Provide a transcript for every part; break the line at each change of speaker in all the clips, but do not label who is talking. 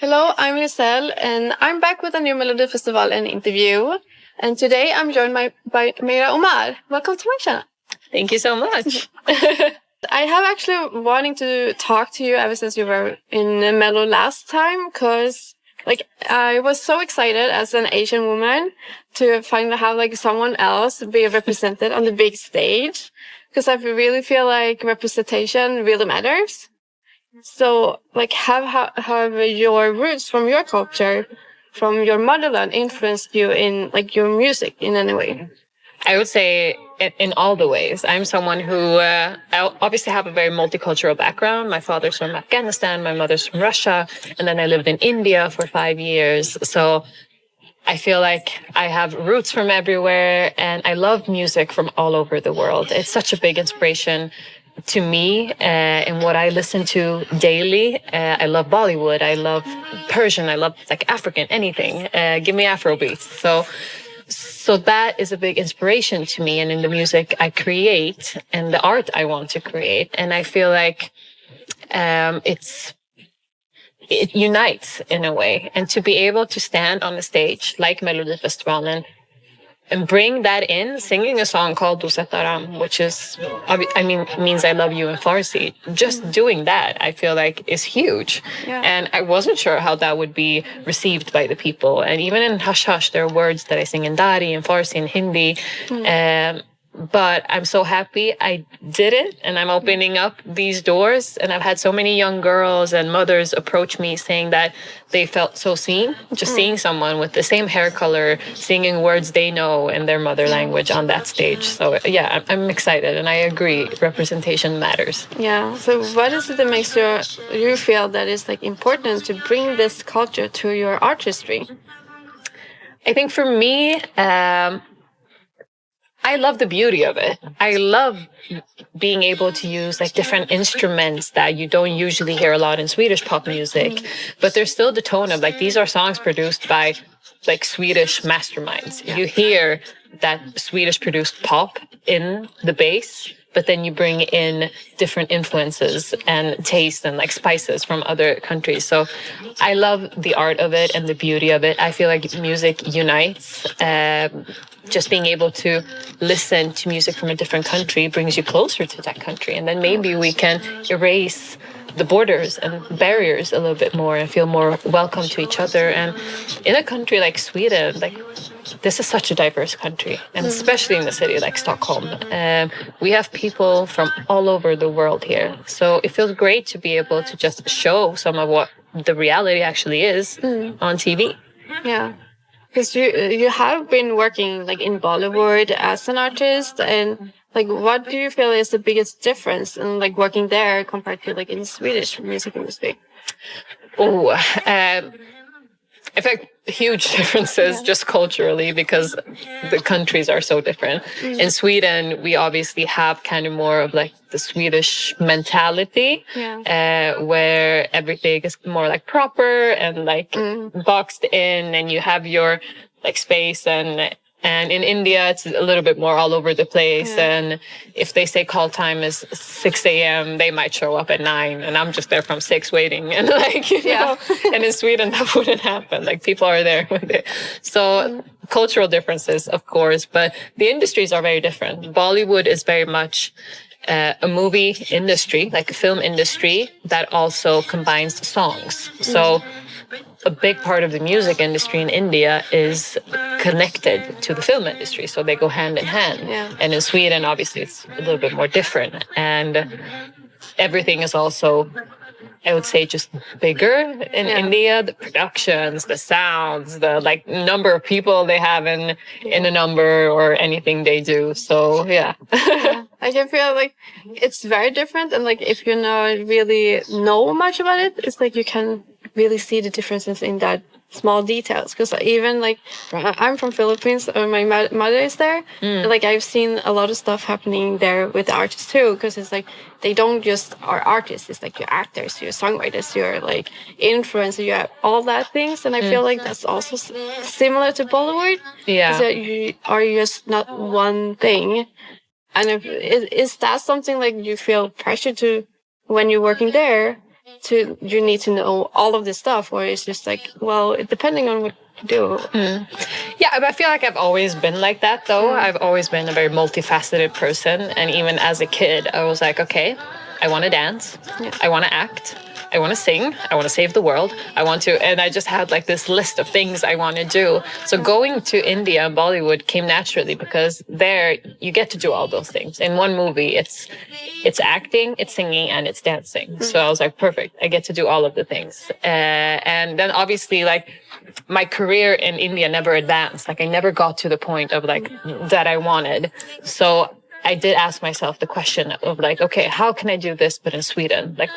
Hello, I'm Giselle, and I'm back with a new Melodifestivalen interview. And today I'm joined by Meira Omar. Welcome to my channel.
Thank you so much.
I have actually wanting to talk to you ever since you were in Mello last time, because I was so excited as an Asian woman to finally have someone else be represented on the big stage, because I really feel like representation really matters. So, have your roots from your culture, from your motherland, influenced you in your music in any way?
I would say in all the ways. I'm someone who I obviously have a very multicultural background. My father's from Afghanistan, my mother's from Russia, and then I lived in India for 5 years. So I feel like I have roots from everywhere, and I love music from all over the world. It's such a big inspiration to me and what I listen to daily. I love Bollywood. I love Persian. I love African, anything. Give me Afro beats. So that is a big inspiration to me, and in the music I create and the art I want to create. And I feel like it unites in a way. And to be able to stand on a stage like Melodifestivalen and bring that in, singing a song called Dooset Daram, which means I love you in Farsi. Just doing that, I feel like, is huge.
Yeah.
And I wasn't sure how that would be received by the people. And even in Hush Hush, there are words that I sing in Dari, in Farsi, in Hindi. But I'm so happy I did it, and I'm opening up these doors. And I've had so many young girls and mothers approach me saying that they felt so seen, just seeing someone with the same hair color, singing words they know in their mother language on that stage. So yeah, I'm excited, and I agree, representation matters.
Yeah. So what is it that makes you feel that it's important to bring this culture to your artistry?
I think for me, I love the beauty of it. I love being able to use different instruments that you don't usually hear a lot in Swedish pop music, but there's still the tone of these are songs produced by Swedish masterminds. You hear that Swedish produced pop in the bass, but then you bring in different influences and taste and spices from other countries. So I love the art of it and the beauty of it. I feel like music unites. Just being able to listen to music from a different country brings you closer to that country. And then maybe we can erase the borders and barriers a little bit more and feel more welcome to each other. And in a country like Sweden, this is such a diverse country, and especially in a city like Stockholm. We have people from all over the world here. So it feels great to be able to just show some of what the reality actually is on TV.
Yeah. Because you have been working in Bollywood as an artist, and what do you feel is the biggest difference in working there compared to in Swedish music industry?
Oh, I feel huge differences just culturally, because the countries are so different. In Sweden, we obviously have kind of more of the Swedish mentality, where everything is more proper and boxed in, and you have your space. And in India, it's a little bit more all over the place. Yeah. And if they say call time is 6 a.m., they might show up at 9, and I'm just there from 6 waiting. And you know, and in Sweden, that wouldn't happen. People are there with it. So cultural differences, of course, but the industries are very different. Bollywood is very much a movie industry, a film industry that also combines songs. So a big part of the music industry in India is connected to the film industry. So they go hand in hand.
Yeah.
And in Sweden, obviously, it's a little bit more different. And everything is also, I would say, just bigger in India. The productions, the sounds, the number of people they have in a number or anything they do. So, yeah.
I can feel it's very different. And if you really know much about it, it's you can really see the differences in that small details. Because even I'm from Philippines, my mother is there. And I've seen a lot of stuff happening there with the artists too. Because it's they don't just are artists. It's you're actors, you're songwriters, you're influencers, you have all that things. And I feel that's also similar to Bollywood.
Yeah.
So you are just not one thing. And is that something you feel pressure to when you're working there? you need to know all of this stuff, or it's just like, well, depending on what you do.
Yeah, but I feel like I've always been like that, though. I've always been a very multifaceted person. And even as a kid, I was like, okay, I want to dance. Yeah. I want to act. I want to sing. I want to save the world. I want to, and I just had like this list of things I want to do. So going to India and Bollywood came naturally because there you get to do all those things. In one movie, it's acting, it's singing, and it's dancing. So I was like, perfect. I get to do all of the things. And then obviously, like, my career in India never advanced. Like, I never got to the point of like that I wanted. So I did ask myself the question of like, okay, how can I do this but in Sweden? Like,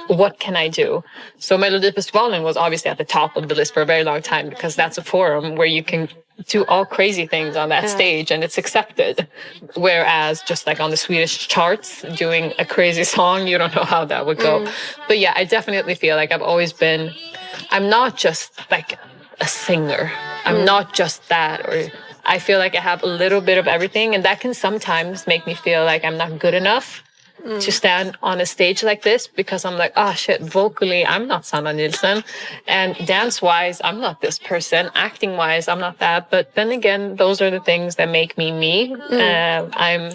what can I do? So Melodifestivalen was obviously at the top of the list for a very long time because that's a forum where you can do all crazy things on that stage and it's accepted. Whereas just like on the Swedish charts, doing a crazy song, you don't know how that would go. But yeah, I definitely feel like I've always been, I'm not just like a singer. I'm not just that, or I feel like I have a little bit of everything, and that can sometimes make me feel like I'm not good enough to stand on a stage like this because I'm like, oh shit, vocally, I'm not Sanna Nilsson. And dance-wise, I'm not this person. Acting-wise, I'm not that. But then again, those are the things that make me me. I'm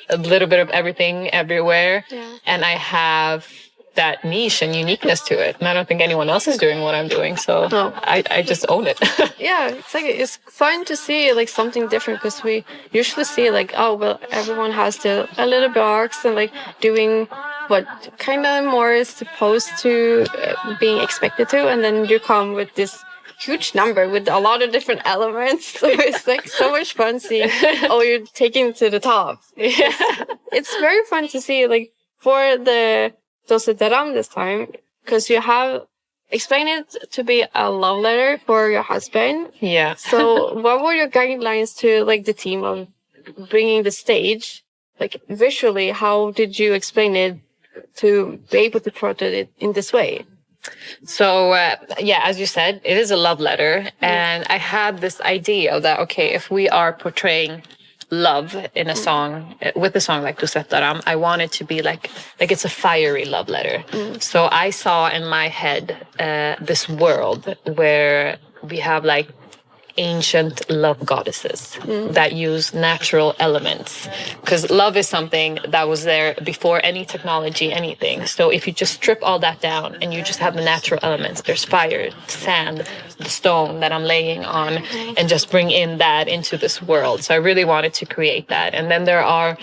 a little bit of everything everywhere. Yeah. And I have that niche and uniqueness to it. And I don't think anyone else is doing what I'm doing. So I just own it.
Yeah, it's fun to see like something different because we usually see like, oh, well, everyone has a little box and like doing what kind of more is supposed to being expected to. And then you come with this huge number with a lot of different elements. So it's like so much fun seeing, oh, you're taking it to the top. Yeah. It's very fun to see like for the Dooset Daram this time, because you have explained it to be a love letter for your husband.
Yeah.
So what were your guidelines to like the team of bringing the stage? Like visually, how did you explain it to be able to portray it in this way?
So, yeah, as you said, it is a love letter. And I had this idea that, okay, if we are portraying love in a song, with a song like Dooset Daram, I want it to be like it's a fiery love letter. So I saw in my head this world where we have like ancient love goddesses that use natural elements, because love is something that was there before any technology, anything. So if you just strip all that down and you just have the natural elements, there's fire, sand, the stone that I'm laying on, and just bring in that into this world. So I really wanted to create that. And then there are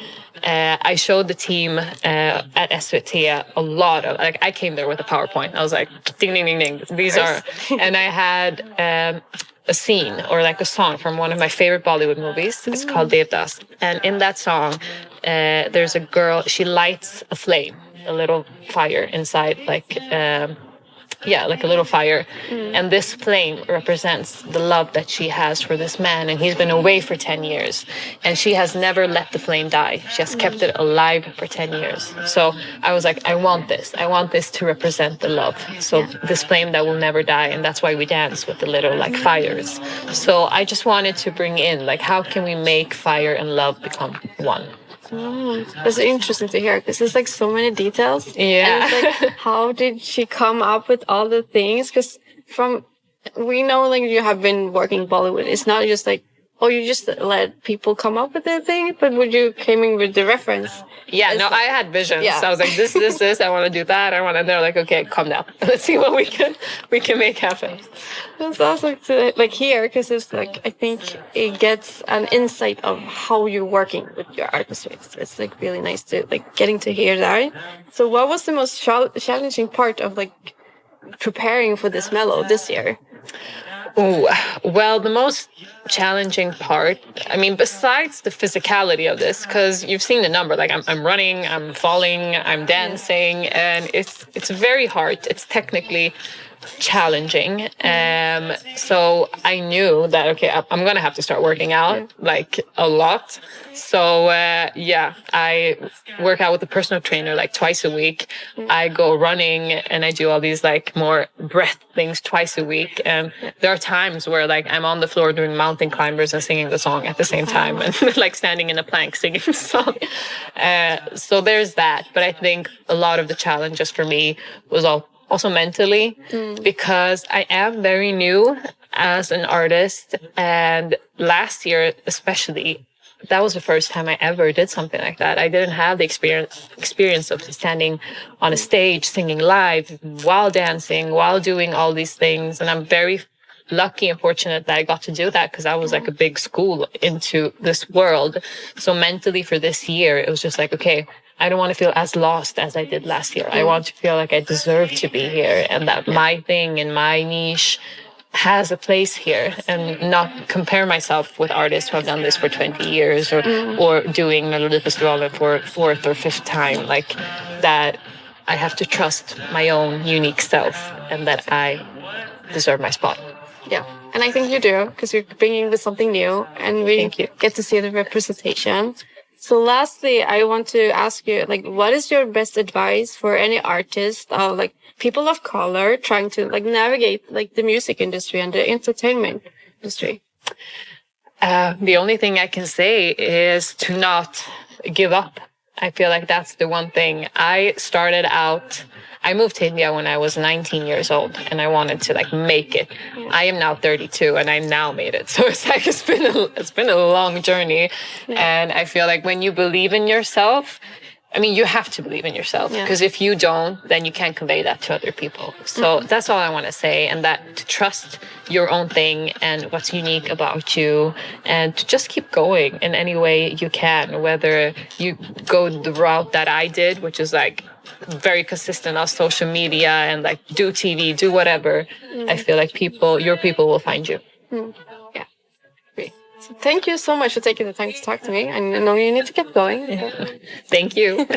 I showed the team at SVT a lot of, like, I came there with a PowerPoint. I was like, ding, ding, ding, ding. These are, and I had a scene or like a song from one of my favorite Bollywood movies. It's called Devdas. And in that song, there's a girl, she lights a flame, a little fire inside, like a little fire. And this flame represents the love that she has for this man. And he's been away for 10 years. And she has never let the flame die. She has kept it alive for 10 years. So I was like, I want this. I want this to represent the love. So this flame that will never die. And that's why we dance with the little like fires. So I just wanted to bring in, like, how can we make fire and love become one?
That's interesting to hear because there's like so many details.
Yeah.
And it's like, how did she come up with all the things? Because we know like you have been working Bollywood. It's not just like, oh, you just let people come up with their thing, but would you came in with the reference?
Yeah, no, I had visions. Yeah. So I was like, this, I want to do that. And they're like, okay, calm down. Let's see what we can make happen.
That's awesome to like hear because it's like, I think it gets an insight of how you're working with your artistry. It's like really nice to like getting to hear that. So what was the most challenging part of like preparing for this mellow this year?
Oh, well, the most challenging part, I mean, besides the physicality of this, because you've seen the number, like I'm running, I'm falling, I'm dancing, and it's very hard. It's technically challenging. So I knew that, okay, I'm going to have to start working out like a lot. So I work out with a personal trainer like twice a week. I go running and I do all these like more breath things twice a week. And there are times where like I'm on the floor doing mountain climbers and singing the song at the same time, and like standing in a plank singing the song. So there's that. But I think a lot of the challenges for me was also mentally, because I am very new as an artist. And last year, especially, that was the first time I ever did something like that. I didn't have the experience of standing on a stage, singing live, while dancing, while doing all these things. And I'm very lucky and fortunate that I got to do that, because I was like a big school into this world. So mentally for this year, it was just like, okay, I don't want to feel as lost as I did last year. I want to feel like I deserve to be here, and that my thing and my niche has a place here, and not compare myself with artists who have done this for 20 years or doing Melodifestivalen for fourth or fifth time. Like that, I have to trust my own unique self, and that I deserve my spot.
Yeah, and I think you do, because you're bringing with something new, and we get to see the representation. So lastly, I want to ask you, like, what is your best advice for any artist, like people of color trying to like navigate like the music industry and the entertainment industry?
The only thing I can say is to not give up. I feel like that's the one thing. I moved to India when I was 19 years old, and I wanted to like make it. I am now 32 and I now made it. So it's like, it's been a long journey. And I feel like when you believe in yourself, I mean, you have to believe in yourself, because if you don't, then you can't convey that to other people. So that's all I want to say. And that to trust your own thing and what's unique about you, and to just keep going in any way you can, whether you go the route that I did, which is like very consistent on social media and like do TV, do whatever. I feel like your people will find you.
Yeah. Great. So thank you so much for taking the time to talk to me. I know you need to get going.
Thank you.